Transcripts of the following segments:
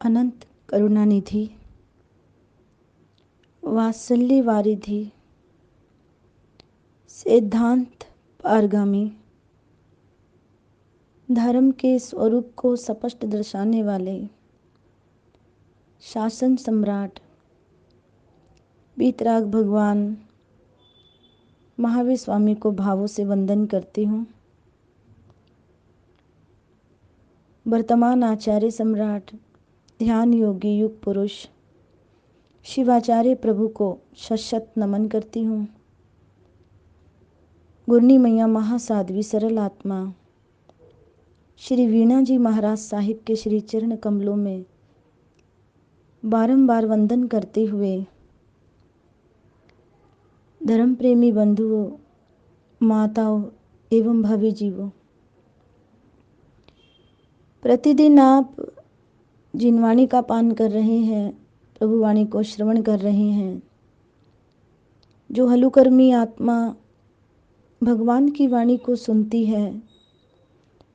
अनंत करुणानिधि, वात्सल्य वारिधि, सिद्धांत पारगामी, धर्म के स्वरूप को स्पष्ट दर्शाने वाले शासन सम्राट वीतराग भगवान महावीर स्वामी को भावों से वंदन करती हूँ। वर्तमान आचार्य सम्राट ध्यान योगी युग पुरुष शिवाचार्य प्रभु को शत नमन करती हूँ। गुरनी मैया महासाध्वी सरल आत्मा श्री वीणा जी महाराज साहिब के श्री चरण कमलों में बारंबार वंदन करते हुए धर्म प्रेमी बंधुओं, माताओं एवं भावी जीवों, प्रतिदिन आप जिन वाणी का पान कर रहे हैं, प्रभु वाणी को श्रवण कर रहे हैं, जो हलुकर्मी आत्मा भगवान की वाणी को सुनती है,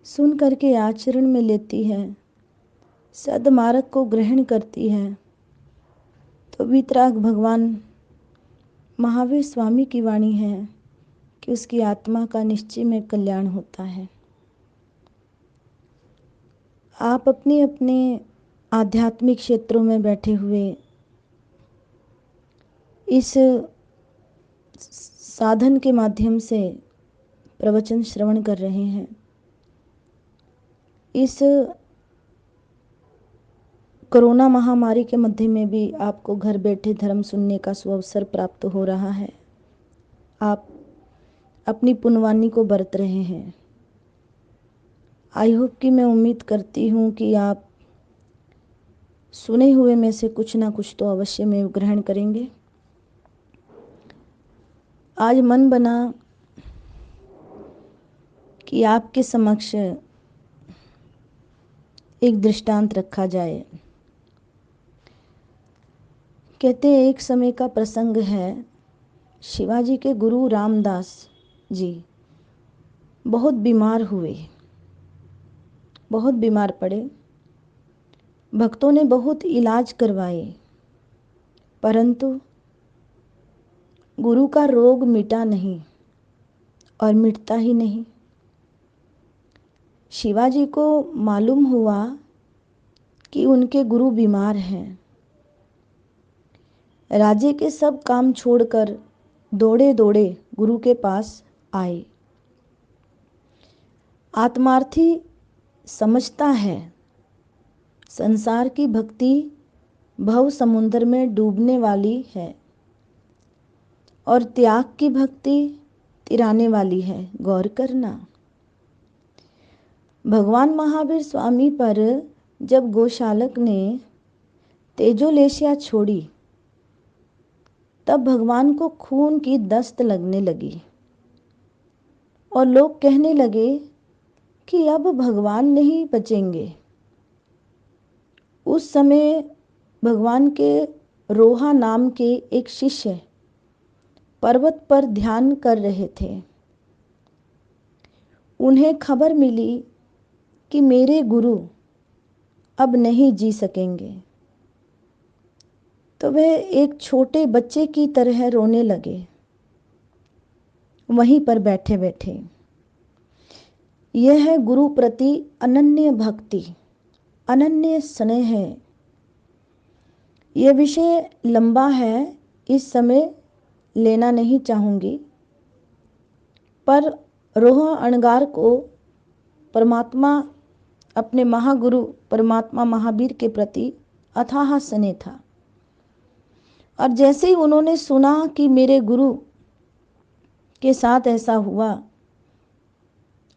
सुन करके आचरण में लेती है, सद्मार्ग को ग्रहण करती है, तो वीतराग भगवान महावीर स्वामी की वाणी है कि उसकी आत्मा का निश्चय में कल्याण होता है। आप अपने अपने आध्यात्मिक क्षेत्रों में बैठे हुए इस साधन के माध्यम से प्रवचन श्रवण कर रहे हैं। इस कोरोना महामारी के मध्य में भी आपको घर बैठे धर्म सुनने का सुअवसर प्राप्त हो रहा है। आप अपनी पुण्यवाणी को बरत रहे हैं। आई होप कि मैं उम्मीद करती हूँ कि आप सुने हुए में से कुछ ना कुछ तो अवश्य में ग्रहण करेंगे। आज मन बना कि आपके समक्ष एक दृष्टांत रखा जाए। कहते हैं एक समय का प्रसंग है, शिवाजी के गुरु रामदास जी बहुत बीमार हुए, बहुत बीमार पड़े। भक्तों ने बहुत इलाज करवाए, परंतु गुरु का रोग मिटा नहीं और मिटता ही नहीं। शिवाजी को मालूम हुआ कि उनके गुरु बीमार हैं। राज्य के सब काम छोड़कर दौड़े दौड़े गुरु के पास आए। आत्मार्थी समझता है संसार की भक्ति भव समुद्र में डूबने वाली है और त्याग की भक्ति तिराने वाली है। गौर करना, भगवान महावीर स्वामी पर जब गोशालक ने तेजोलेशिया छोड़ी, तब भगवान को खून की दस्त लगने लगी और लोग कहने लगे कि अब भगवान नहीं बचेंगे। उस समय भगवान के रोहा नाम के एक शिष्य पर्वत पर ध्यान कर रहे थे। उन्हें खबर मिली कि मेरे गुरु अब नहीं जी सकेंगे, तो वे एक छोटे बच्चे की तरह रोने लगे, वहीं पर बैठे बैठे। यह है गुरु प्रति अनन्य भक्ति, अनन्य स्नेह है। यह विषय लंबा है, इस समय लेना नहीं चाहूँगी, पर रोहा अणगार को परमात्मा, अपने महागुरु परमात्मा महावीर के प्रति अथाह स्नेह था। और जैसे ही उन्होंने सुना कि मेरे गुरु के साथ ऐसा हुआ,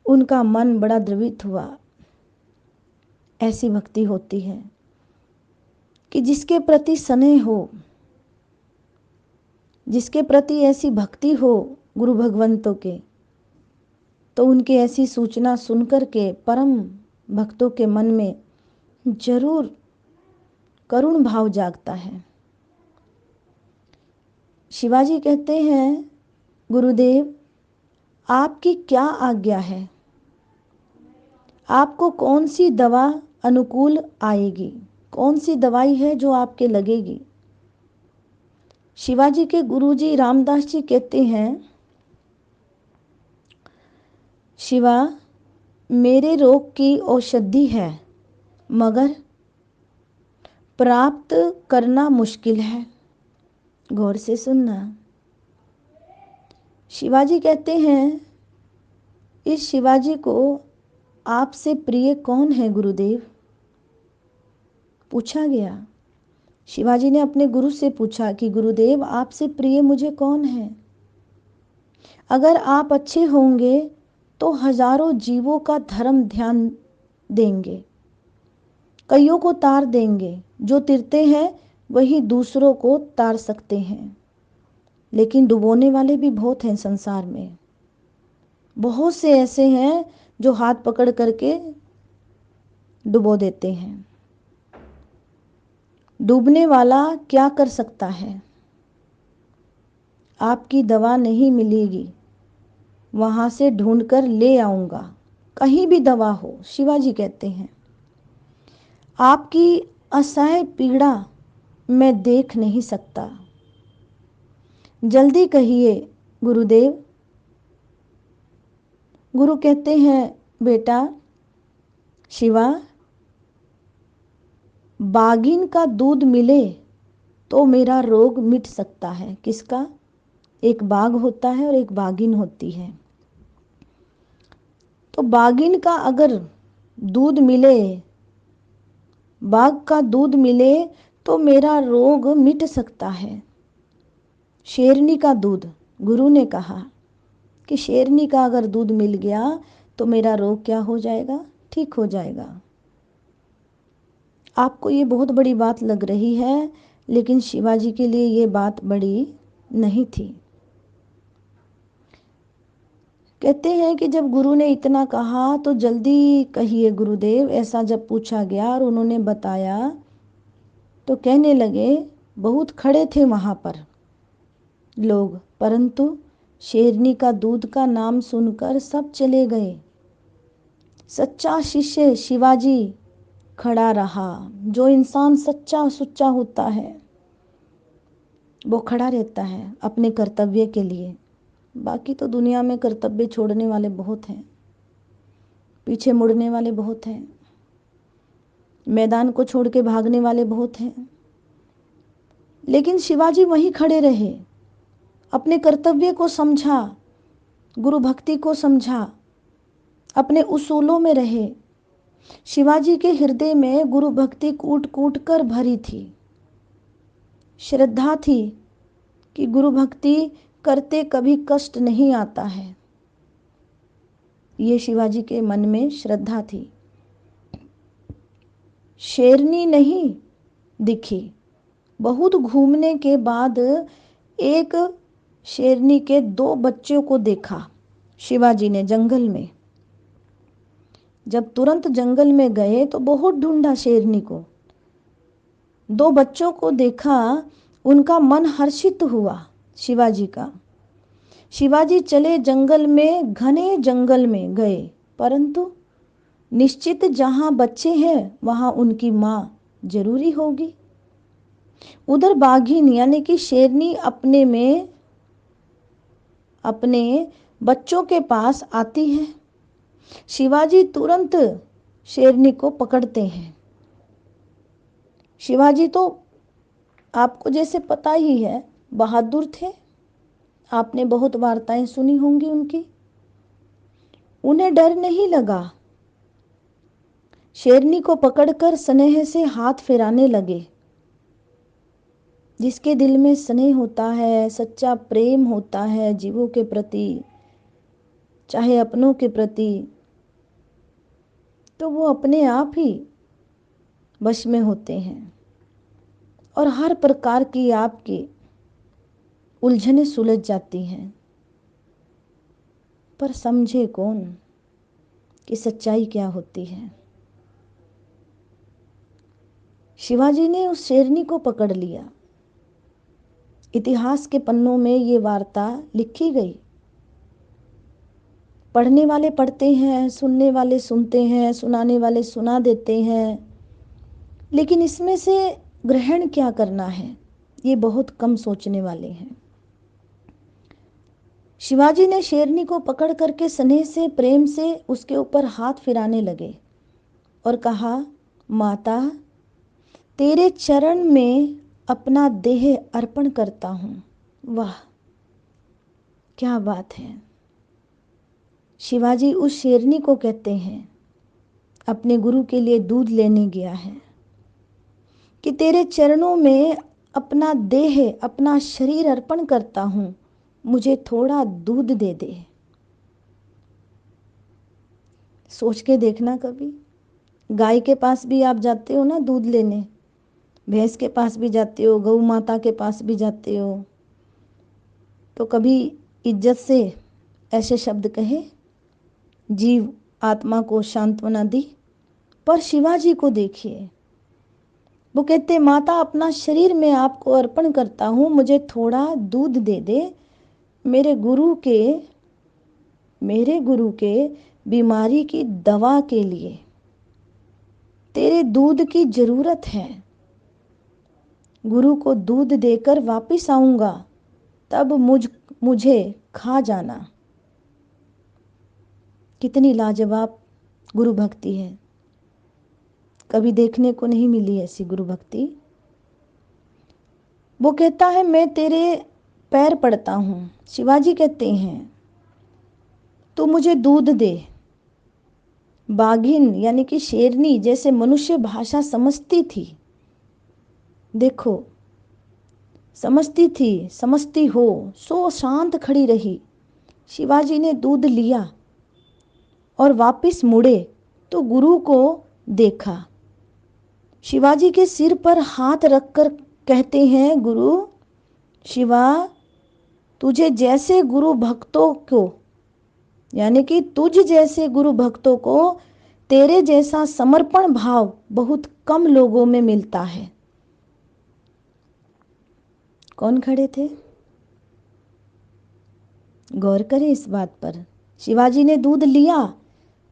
उनका मन बड़ा द्रवित हुआ। ऐसी भक्ति होती है कि जिसके प्रति स्नेह हो, जिसके प्रति ऐसी भक्ति हो गुरु भगवंतों के, तो उनकी ऐसी सूचना सुनकर के परम भक्तों के मन में जरूर करुण भाव जागता है। शिवाजी कहते हैं, गुरुदेव आपकी क्या आज्ञा है? आपको कौन सी दवा अनुकूल आएगी, कौन सी दवाई है जो आपके लगेगी। शिवाजी के गुरुजी रामदास जी कहते हैं, शिवा मेरे रोग की औषधि है मगर प्राप्त करना मुश्किल है। गौर से सुनना। शिवाजी कहते हैं, इस शिवाजी को आपसे प्रिय कौन है गुरुदेव? पूछा गया। शिवाजी ने अपने गुरु से पूछा कि गुरुदेव आपसे प्रिय मुझे कौन है? अगर आप अच्छे होंगे तो हजारों जीवों का धर्म ध्यान देंगे, कईयों को तार देंगे। जो तिरते हैं वही दूसरों को तार सकते हैं, लेकिन डुबोने वाले भी बहुत हैं संसार में। बहुत से ऐसे हैं जो हाथ पकड़ करके डुबो देते हैं। डूबने वाला क्या कर सकता है? आपकी दवा नहीं मिलेगी, वहां से ढूंढकर ले आऊंगा, कहीं भी दवा हो। शिवाजी कहते हैं, आपकी असह्य पीड़ा मैं देख नहीं सकता, जल्दी कहिए गुरुदेव। गुरु कहते हैं, बेटा शिवा, बाघिन का दूध मिले तो मेरा रोग मिट सकता है। किसका? एक बाघ होता है और एक बाघिन होती है। तो बाघिन का अगर दूध मिले, बाघ का दूध मिले तो मेरा रोग मिट सकता है। शेरनी का दूध, गुरु ने कहा कि शेरनी का अगर दूध मिल गया तो मेरा रोग क्या हो जाएगा? ठीक हो जाएगा। आपको ये बहुत बड़ी बात लग रही है, लेकिन शिवाजी के लिए ये बात बड़ी नहीं थी। कहते हैं कि जब गुरु ने इतना कहा तो जल्दी कहिए गुरुदेव, ऐसा जब पूछा गया और उन्होंने बताया तो कहने लगे, बहुत खड़े थे वहाँ पर लोग, परंतु शेरनी का दूध का नाम सुनकर सब चले गए। सच्चा शिष्य शिवाजी खड़ा रहा। जो इंसान सच्चा सुच्चा होता है वो खड़ा रहता है अपने कर्तव्य के लिए। बाकी तो दुनिया में कर्तव्य छोड़ने वाले बहुत हैं, पीछे मुड़ने वाले बहुत हैं, मैदान को छोड़ के भागने वाले बहुत हैं, लेकिन शिवाजी वहीं खड़े रहे, अपने कर्तव्य को समझा, गुरु भक्ति को समझा, अपने उसूलों में रहे। शिवाजी के हृदय में गुरु भक्ति कूट कूट कर भरी थी। श्रद्धा थी कि गुरु भक्ति करते कभी कष्ट नहीं आता है। ये शिवाजी के मन में श्रद्धा थी। शेरनी नहीं दिखी। बहुत घूमने के बाद एक शेरनी के 2 बच्चों को देखा शिवाजी ने जंगल में। जब तुरंत जंगल में गए तो बहुत ढूंढा शेरनी को। 2 बच्चों को देखा, उनका मन हर्षित हुआ शिवाजी का। शिवाजी चले जंगल में, घने जंगल में गए, परंतु निश्चित जहाँ बच्चे हैं वहाँ उनकी माँ जरूरी होगी। उधर बाघिन यानी कि शेरनी अपने बच्चों के पास आती है। शिवाजी तुरंत शेरनी को पकड़ते हैं। शिवाजी तो आपको जैसे पता ही है बहादुर थे, आपने बहुत वार्ताएं सुनी होंगी उनकी। उन्हें डर नहीं लगा। शेरनी को पकड़कर स्नेह से हाथ फेराने लगे। जिसके दिल में स्नेह होता है, सच्चा प्रेम होता है जीवों के प्रति, चाहे अपनों के प्रति, तो वो अपने आप ही वश में होते हैं और हर प्रकार की आपकी उलझनें सुलझ जाती हैं। पर समझे कौन कि सच्चाई क्या होती है। शिवाजी ने उस शेरनी को पकड़ लिया। इतिहास के पन्नों में ये वार्ता लिखी गई। पढ़ने वाले पढ़ते हैं, सुनने वाले सुनते हैं, सुनाने वाले सुना देते हैं। लेकिन इसमें से ग्रहण क्या करना है, ये बहुत कम सोचने वाले हैं। शिवाजी ने शेरनी को पकड़ करके स्नेह से, प्रेम से उसके ऊपर हाथ फिराने लगे और कहा, माता, तेरे चरण में अपना देह अर्पण करता हूँ। वाह, क्या बात है। शिवाजी उस शेरनी को कहते हैं, अपने गुरु के लिए दूध लेने गया है, कि तेरे चरणों में अपना देह, अपना शरीर अर्पण करता हूँ, मुझे थोड़ा दूध दे दे। सोच के देखना, कभी गाय के पास भी आप जाते हो ना दूध लेने, भैंस के पास भी जाते हो, गौ माता के पास भी जाते हो, तो कभी इज्जत से ऐसे शब्द कहे, जीव आत्मा को सांत्वना दी। पर शिवाजी को देखिए, वो कहते, माता, अपना शरीर मैं आपको अर्पण करता हूँ, मुझे थोड़ा दूध दे दे। मेरे गुरु के बीमारी की दवा के लिए तेरे दूध की जरूरत है। गुरु को दूध देकर वापस आऊंगा, तब मुझे खा जाना। कितनी लाजवाब गुरु भक्ति है, कभी देखने को नहीं मिली ऐसी गुरु भक्ति। वो कहता है, मैं तेरे पैर पड़ता हूँ। शिवाजी कहते हैं, तू मुझे दूध दे। बाघिन यानी कि शेरनी जैसे मनुष्य भाषा समझती थी, देखो, समझती हो, सो शांत खड़ी रही। शिवाजी ने दूध लिया और वापस मुड़े तो गुरु को देखा। शिवाजी के सिर पर हाथ रखकर कहते हैं, गुरु शिवा, तुझे जैसे गुरु भक्तों को, यानी कि तुझ जैसे गुरु भक्तों को तेरे जैसा समर्पण भाव बहुत कम लोगों में मिलता है। कौन खड़े थे, गौर करें इस बात पर। शिवाजी ने दूध लिया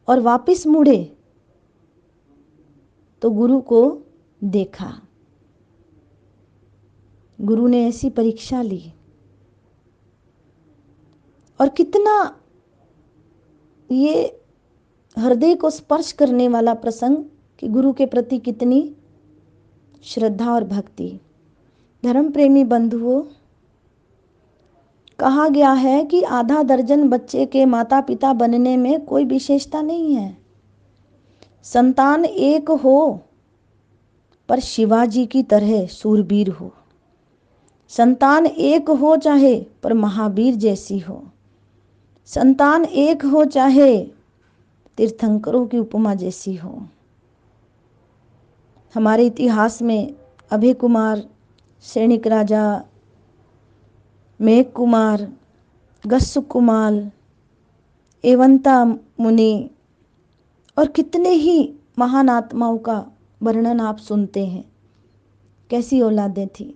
और वापस मुड़े तो गुरु को देखा। गुरु ने ऐसी परीक्षा ली, और कितना ये हृदय को स्पर्श करने वाला प्रसंग कि गुरु के प्रति कितनी श्रद्धा और भक्ति। धर्म प्रेमी बंधुओं, कहा गया है कि आधा दर्जन बच्चे के माता पिता बनने में कोई विशेषता नहीं है। संतान एक हो पर शिवाजी की तरह सूरबीर हो। संतान एक हो चाहे पर महावीर जैसी हो। संतान एक हो चाहे तीर्थंकरों की उपमा जैसी हो। हमारे इतिहास में अभय कुमार, सैनिक राजा, मेघ कुमार, गस्सु कुमार, एवंता मुनि और कितने ही महान आत्माओं का वर्णन आप सुनते हैं। कैसी औलादें थी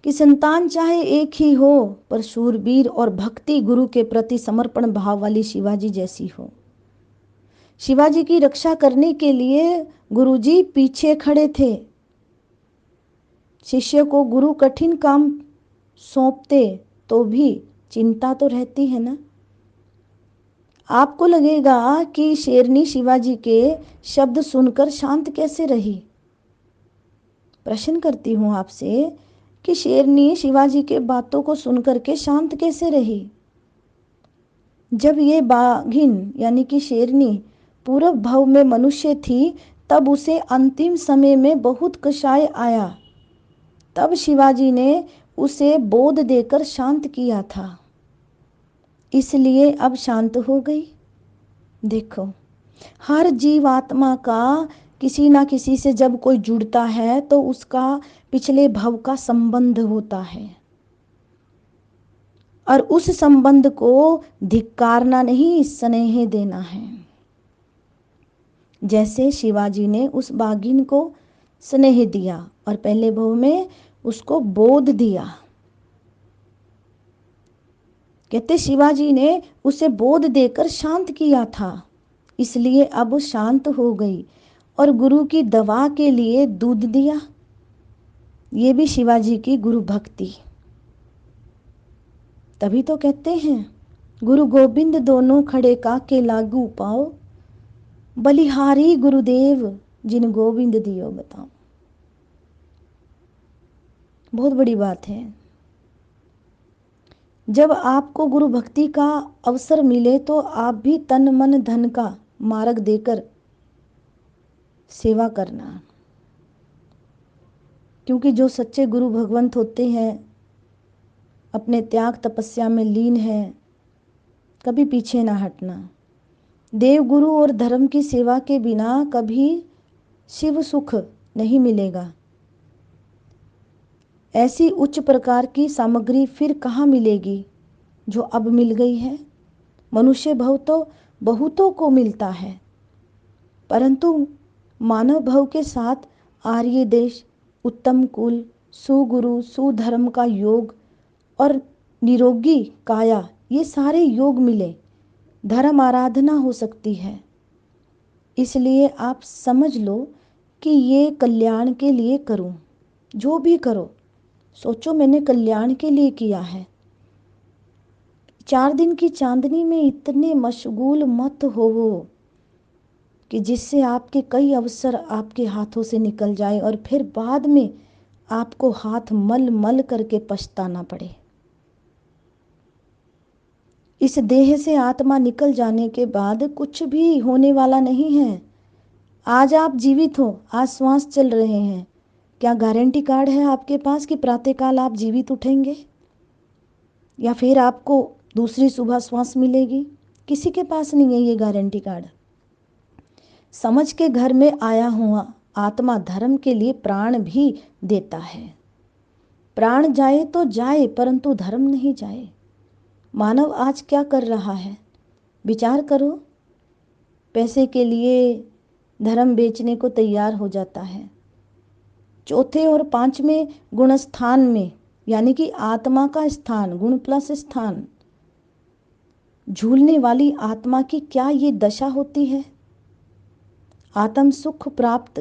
कि संतान चाहे एक ही हो पर शूरवीर और भक्ति गुरु के प्रति समर्पण भाव वाली शिवाजी जैसी हो। शिवाजी की रक्षा करने के लिए गुरुजी पीछे खड़े थे। शिष्य को गुरु कठिन काम सौंपते तो भी चिंता तो रहती है ना। आपको लगेगा कि शेरनी शिवाजी के शब्द सुनकर शांत कैसे रही। प्रश्न करती हूँ आपसे कि शेरनी शिवाजी के बातों को सुनकर के शांत कैसे रही। जब ये बाघिन यानी कि शेरनी पूर्व भाव में मनुष्य थी, तब उसे अंतिम समय में बहुत कषाय आया, तब शिवाजी ने उसे बोध देकर शांत किया था, इसलिए अब शांत हो गई। देखो, हर जीव आत्मा का किसी ना किसी से जब कोई जुड़ता है तो उसका पिछले भव का संबंध होता है, और उस संबंध को धिक्कारना नहीं, स्नेह देना है। जैसे शिवाजी ने उस बाघिन को स्नेह दिया और पहले भव में उसको बोध दिया। कहते शिवाजी ने उसे बोध देकर शांत किया था, इसलिए अब शांत हो गई और गुरु की दवा के लिए दूध दिया। ये भी शिवाजी की गुरु भक्ति। तभी तो कहते हैं गुरु गोविंद दोनों खड़े काके लागू पाओ, बलिहारी गुरुदेव जिन गोविंद दियो बताओ। बहुत बड़ी बात है। जब आपको गुरु भक्ति का अवसर मिले तो आप भी तन मन धन का मार्ग देकर सेवा करना, क्योंकि जो सच्चे गुरु भगवंत होते हैं अपने त्याग तपस्या में लीन है, कभी पीछे ना हटना। देव गुरु और धर्म की सेवा के बिना कभी शिव सुख नहीं मिलेगा। ऐसी उच्च प्रकार की सामग्री फिर कहाँ मिलेगी जो अब मिल गई है। मनुष्य भव तो बहुतों को मिलता है, परंतु मानव भव के साथ आर्य देश, उत्तम कुल, सुगुरु, सुधर्म का योग और निरोगी काया, ये सारे योग मिले, धर्म आराधना हो सकती है। इसलिए आप समझ लो कि ये कल्याण के लिए करूं। जो भी करो सोचो मैंने कल्याण के लिए किया है। 4 दिन की चांदनी में इतने मशगूल मत होवो कि जिससे आपके कई अवसर आपके हाथों से निकल जाए और फिर बाद में आपको हाथ मल मल करके पछताना पड़े। इस देह से आत्मा निकल जाने के बाद कुछ भी होने वाला नहीं है। आज आप जीवित हो, आज श्वास चल रहे हैं, क्या गारंटी कार्ड है आपके पास कि प्रातःकाल आप जीवित उठेंगे या फिर आपको दूसरी सुबह श्वास मिलेगी? किसी के पास नहीं है ये गारंटी कार्ड। समझ के घर में आया हुआ आत्मा धर्म के लिए प्राण भी देता है। प्राण जाए तो जाए, परंतु धर्म नहीं जाए। मानव आज क्या कर रहा है, विचार करो। पैसे के लिए धर्म बेचने को तैयार हो जाता है। चौथे और 5वें गुण स्थान में, यानी कि आत्मा का स्थान, गुण प्लस स्थान, झूलने वाली आत्मा की क्या ये दशा होती है? आत्म सुख प्राप्त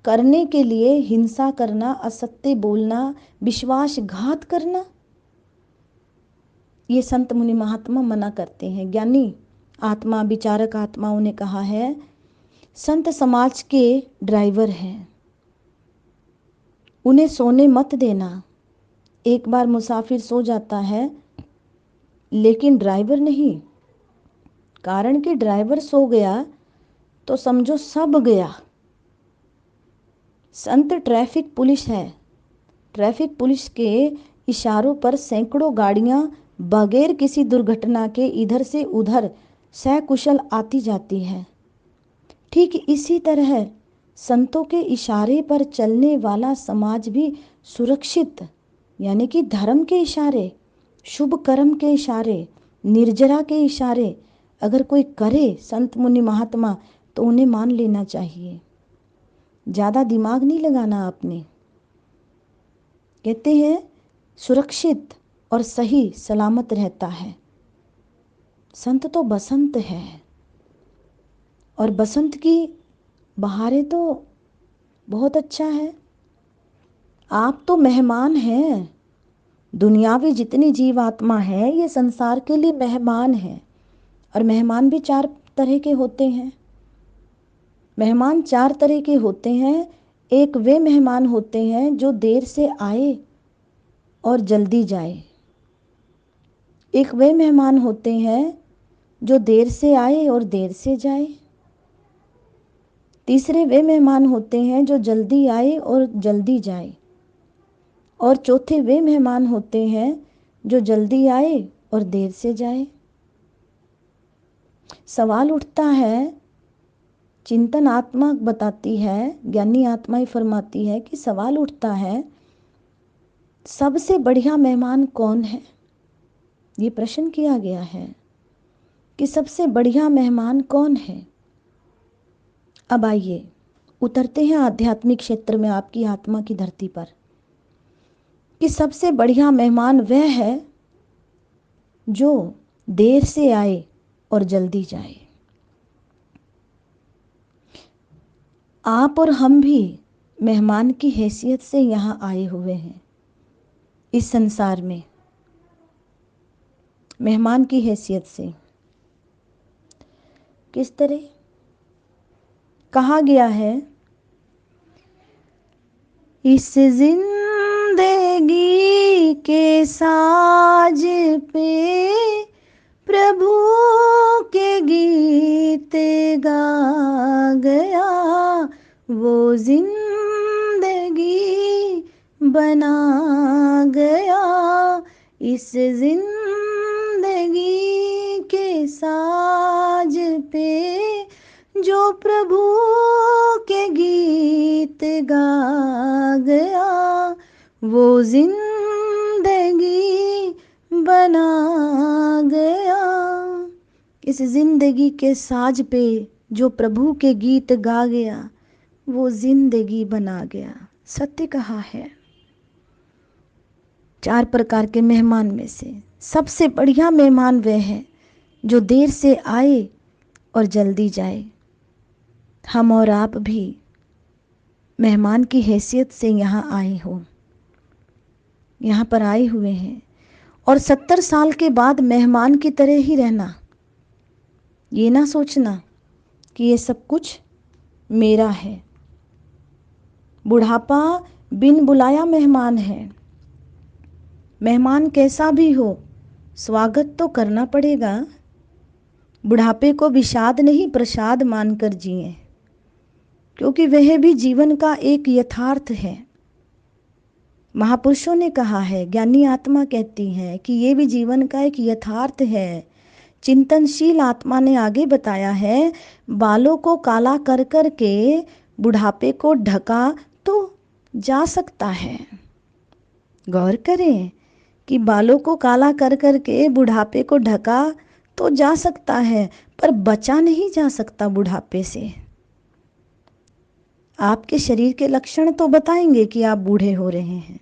करने के लिए हिंसा करना, असत्य बोलना, विश्वासघात करना, ये संत मुनि महात्मा मना करते हैं। ज्ञानी आत्मा, विचारक आत्माओं ने कहा है संत समाज के ड्राइवर हैं, उन्हें सोने मत देना। एक बार मुसाफिर सो जाता है लेकिन ड्राइवर नहीं, कारण कि ड्राइवर सो गया तो समझो सब गया। संत ट्रैफिक पुलिस है। ट्रैफिक पुलिस के इशारों पर सैकड़ों गाड़ियां बगैर किसी दुर्घटना के इधर से उधर सकुशल आती जाती है। ठीक इसी तरह संतों के इशारे पर चलने वाला समाज भी सुरक्षित, यानी कि धर्म के इशारे, शुभ कर्म के इशारे, निर्जरा के इशारे अगर कोई करे संत मुनि महात्मा, तो उन्हें मान लेना चाहिए। ज़्यादा दिमाग नहीं लगाना आपने। कहते हैं सुरक्षित और सही सलामत रहता है। संत तो बसंत है, और बसंत की बहारें तो बहुत अच्छा है। आप तो मेहमान हैं। दुनियावी जितनी जीवात्मा है ये संसार के लिए मेहमान है, और मेहमान भी 4 तरह के होते हैं। मेहमान 4 तरह के होते हैं। एक वे मेहमान होते हैं जो देर से आए और जल्दी जाए। एक वे मेहमान होते हैं जो देर से आए और देर से जाए। तीसरे वे मेहमान होते हैं जो जल्दी आए और जल्दी जाए। और चौथे वे मेहमान होते हैं जो जल्दी आए और देर से जाए। सवाल उठता है, चिंतन आत्मा बताती है, ज्ञानी आत्मा ही फरमाती है कि सवाल उठता है सबसे बढ़िया मेहमान कौन है? ये प्रश्न किया गया है कि सबसे बढ़िया मेहमान कौन है। अब आइए उतरते हैं आध्यात्मिक क्षेत्र में, आपकी आत्मा की धरती पर, कि सबसे बढ़िया मेहमान वह है जो देर से आए और जल्दी जाए। आप और हम भी मेहमान की हैसियत से यहाँ आए हुए हैं। इस संसार में मेहमान की हैसियत से किस तरह कहा गया है, इस जिंदगी के साज पे प्रभु के गीत गा गया, वो जिंदगी बना गया। इस जिंदगी के साज पे जो प्रभु के गीत गा गया, वो जिंदगी बना गया। इस जिंदगी के साज पे जो प्रभु के गीत गा गया, वो जिंदगी बना गया। सत्य कहा है। 4 प्रकार के मेहमान में से सबसे बढ़िया मेहमान वह है जो देर से आए और जल्दी जाए। हम और आप भी मेहमान की हैसियत से यहाँ आए हो, यहाँ पर आए हुए हैं, और 70 साल के बाद मेहमान की तरह ही रहना। ये ना सोचना कि ये सब कुछ मेरा है। बुढ़ापा बिन बुलाया मेहमान है। मेहमान कैसा भी हो, स्वागत तो करना पड़ेगा। बुढ़ापे को विषाद नहीं प्रसाद मानकर जिए, क्योंकि वह भी जीवन का एक यथार्थ है। महापुरुषों ने कहा है, ज्ञानी आत्मा कहती है कि ये भी जीवन का एक यथार्थ है। चिंतनशील आत्मा ने आगे बताया है, बालों को काला कर कर के बुढ़ापे को ढका तो जा सकता है। गौर करें कि बालों को काला कर कर के बुढ़ापे को ढका तो जा सकता है, पर बचा नहीं जा सकता बुढ़ापे से। आपके शरीर के लक्षण तो बताएंगे कि आप बूढ़े हो रहे हैं।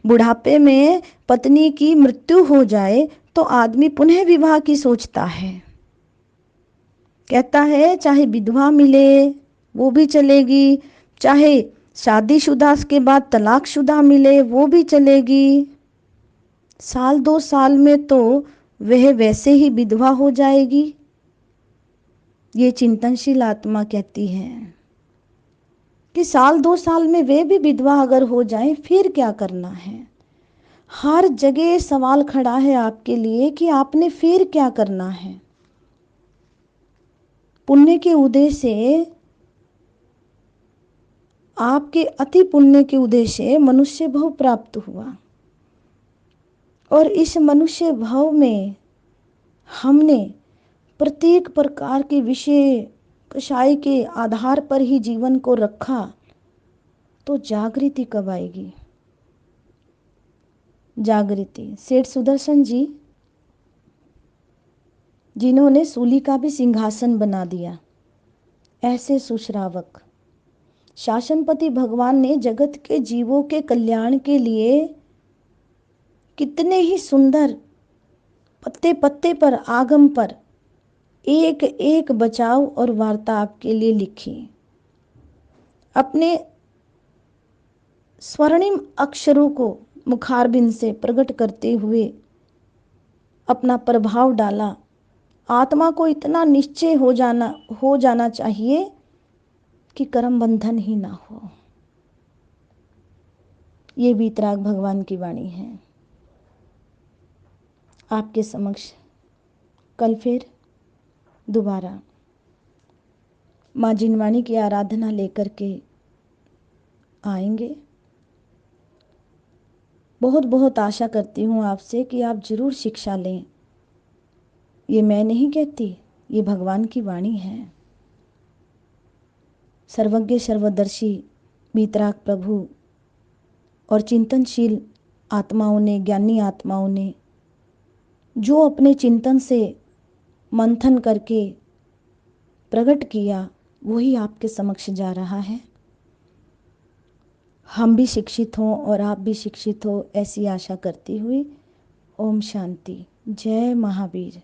बुढ़ापे में पत्नी की मृत्यु हो जाए तो आदमी पुनः विवाह की सोचता है। कहता है चाहे विधवा मिले वो भी चलेगी, चाहे शादीशुदा के बाद तलाकशुदा मिले वो भी चलेगी। 1-2 साल में तो वह वैसे ही विधवा हो जाएगी। ये चिंतनशील आत्मा कहती है कि 1-2 साल में वे भी विधवा अगर हो जाएं फिर क्या करना है। हर जगह सवाल खड़ा है आपके लिए कि आपने फिर क्या करना है। पुण्य के उदय से, आपके अति पुण्य के उदय से मनुष्य भव प्राप्त हुआ, और इस मनुष्य भव में हमने प्रत्येक प्रकार के विषय कषाय के आधार पर ही जीवन को रखा, तो जागृति कब आएगी। जागृति सेठ सुदर्शन जी, जिन्होंने सूली का भी सिंहासन बना दिया, ऐसे सुश्रावक शासनपति भगवान ने जगत के जीवों के कल्याण के लिए कितने ही सुंदर पत्ते पत्ते पर, आगम पर एक एक बचाव और वार्ता आपके लिए लिखी। अपने स्वर्णिम अक्षरों को मुखारबिंद से प्रकट करते हुए अपना प्रभाव डाला। आत्मा को इतना निश्चय हो जाना चाहिए कि कर्म बंधन ही ना हो। ये वीतराग भगवान की वाणी है। आपके समक्ष कल फिर दोबारा माँ जिनवाणी की आराधना लेकर के आएंगे। बहुत बहुत आशा करती हूँ आपसे कि आप जरूर शिक्षा लें। ये मैं नहीं कहती, ये भगवान की वाणी है। सर्वज्ञ सर्वदर्शी वीतराग प्रभु और चिंतनशील आत्माओं ने, ज्ञानी आत्माओं ने जो अपने चिंतन से मंथन करके प्रकट किया, वही आपके समक्ष जा रहा है। हम भी शिक्षित हों और आप भी शिक्षित हो, ऐसी आशा करती हुई ओम शांति। जय महावीर।